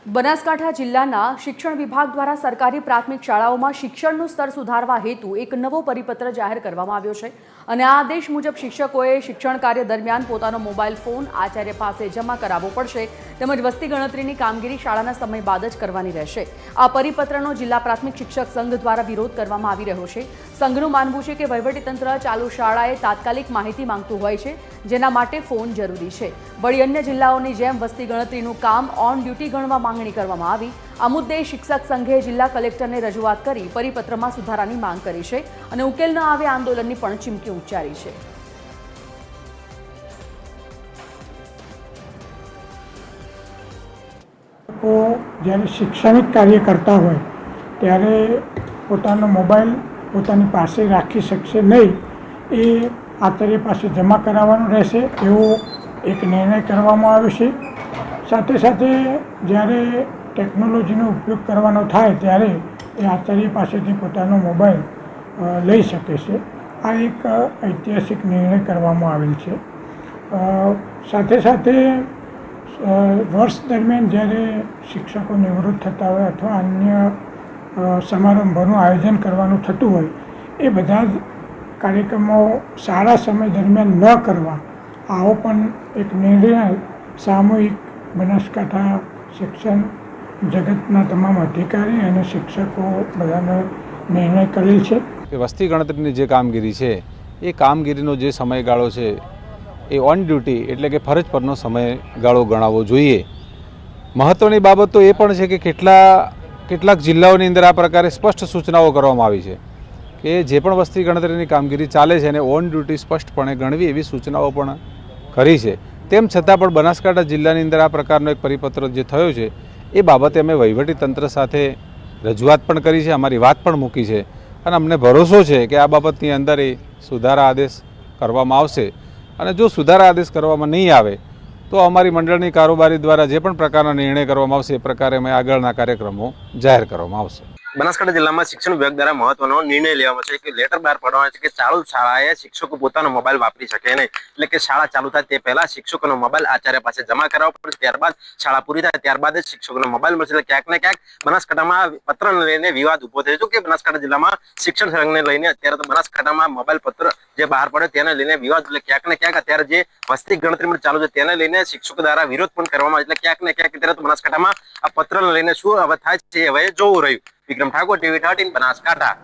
બનાસકાંઠા જિલ્લાના શિક્ષણ વિભાગ દ્વારા સરકારી પ્રાથમિક શાળાઓમાં શિક્ષણનું સ્તર સુધારવા હેતુ એક નવો પરિપત્ર જાહેર કરવામાં આવ્યો છે અને આ આદેશ મુજબ શિક્ષકોએ શિક્ષણ કાર્ય દરમિયાન પોતાનો મોબાઈલ ફોન આચાર્ય પાસે જમા કરાવવો પડશે તેમજ વસ્તી ગણતરીની કામગીરી શાળાના સમય બાદ જ કરવાની રહેશે। આ પરિપત્રનો જિલ્લા પ્રાથમિક શિક્ષક સંઘ દ્વારા વિરોધ કરવામાં આવી રહ્યો છે। સંઘનું માનવું છે કે વહીવટીતંત્ર ચાલુ શાળાએ તાત્કાલિક માહિતી માંગતું હોય છે જેના માટે ફોન જરૂરી છે। વળી અન્ય જિલ્લાઓની જેમ વસ્તી ગણતરીનું કામ ઓન ડ્યુટી ગણવા માંગણી કરવામાં આવી। આ મુદ્દે શિક્ષક સંઘે જિલ્લા કલેક્ટરને રજૂઆત કરી પરિપત્રમાં સુધારાની માંગ કરી છે અને ઉકેલ ન આવે આંદોલનની પણ ચીમકી ઉચ્ચારી છે। જ્યારે શૈક્ષણિક કાર્ય કરતા હોય ત્યારે પોતાનો મોબાઈલ પોતાની પાસે રાખી શકશે નહીં, એ આચાર્ય પાસે જમા કરાવવાનો રહેશે એવો એક નિર્ણય કરવામાં આવ્યો છે। સાથે સાથે જ્યારે ટેકનોલોજીનો ઉપયોગ કરવાનો થાય ત્યારે એ આચાર્ય પાસેથી પોતાનો મોબાઈલ લઈ શકે છે। આ એક ઐતિહાસિક નિર્ણય કરવામાં આવેલ છે। સાથે સાથે વર્ષ દરમિયાન જ્યારે શિક્ષકો નિવૃત્ત થતા હોય અથવા અન્ય સમારંભોનું આયોજન કરવાનું થતું હોય એ બધા જ કાર્યક્રમો શાળા સમય દરમિયાન ન કરવા, આવો પણ એક નિર્ણય સામૂહિક બનાસકાંઠા શિક્ષણ જગતના તમામ અધિકારી અને શિક્ષકો બધાનો નિર્ણય કરેલ છે। વસ્તી ગણતરીની જે કામગીરી છે એ કામગીરીનો જે સમયગાળો છે એ ઓન ડ્યુટી એટલે કે ફરજ પરનો સમયગાળો ગણાવવો જોઈએ। મહત્ત્વની બાબત તો એ પણ છે કે કેટલાક જિલ્લાઓની અંદર આ પ્રકારે સ્પષ્ટ સૂચનાઓ કરવામાં આવી છે કે જે પણ વસ્તી ગણતરીની કામગીરી ચાલે છે એને ઓન ડ્યુટી સ્પષ્ટપણે ગણવી એવી સૂચનાઓ પણ કરી છે। તેમ છતાં પણ બનાસકાંઠા જિલ્લાની અંદર આ પ્રકારનો એક પરિપત્ર જે થયો છે એ બાબતે અમે વહીવટીતંત્ર સાથે રજૂઆત પણ કરી છે, અમારી વાત પણ મૂકી છે અને અમને ભરોસો છે કે આ બાબતની અંદર એ સુધારા આદેશ કરવામાં આવશે અને જો સુધારા આદેશ કરવામાં નહીં આવે તો અમારી મંડળની કારોબારી દ્વારા જે પણ પ્રકારના નિર્ણય કરવામાં આવશે એ પ્રકારે અમે આગળના કાર્યક્રમો જાહેર કરવામાં આવશે। બનાસકાંઠા જિલ્લામાં શિક્ષણ વિભાગ દ્વારા મહત્વનો નિર્ણય લેવામાં છે કે લેટર બહાર પાડવાનો છે કે ચાલુ શાળાએ શિક્ષકો પોતાનો મોબાઈલ વાપરી શકે નહીં, એટલે કે શાળા ચાલુ થાય તે પહેલા શિક્ષકોનો મોબાઈલ આચાર્ય પાસે જમા કરાવવો પડે, ત્યારબાદ શાળા પૂરી થાય ત્યારબાદ જ શિક્ષકોનો મોબાઈલ મળશે। એટલે ક્યાંક ને ક્યાંક બનાસકાંઠામાં પત્રને લઈને વિવાદ ઉભો થયો છે કે બનાસકાંઠા જિલ્લામાં શિક્ષણ સંઘને લઈને અત્યારે તો બનાસકાંઠામાં મોબાઈલ પત્ર જે બહાર પડે તેને લઈને વિવાદ, એટલે ક્યાંક ને ક્યાંક અત્યારે જે વસ્તી ગણતરી ચાલુ છે તેને લઈને શિક્ષકો દ્વારા વિરોધ પણ કરવામાં આવે, એટલે ક્યાંક ને ક્યાંક અત્યારે તો બનાસકાંઠામાં આ પત્રને લઈને શું હવે થાય છે હવે જોવું રહ્યું। વિક્રમ ઠાકોર, TV 13 બનાસકાંઠા।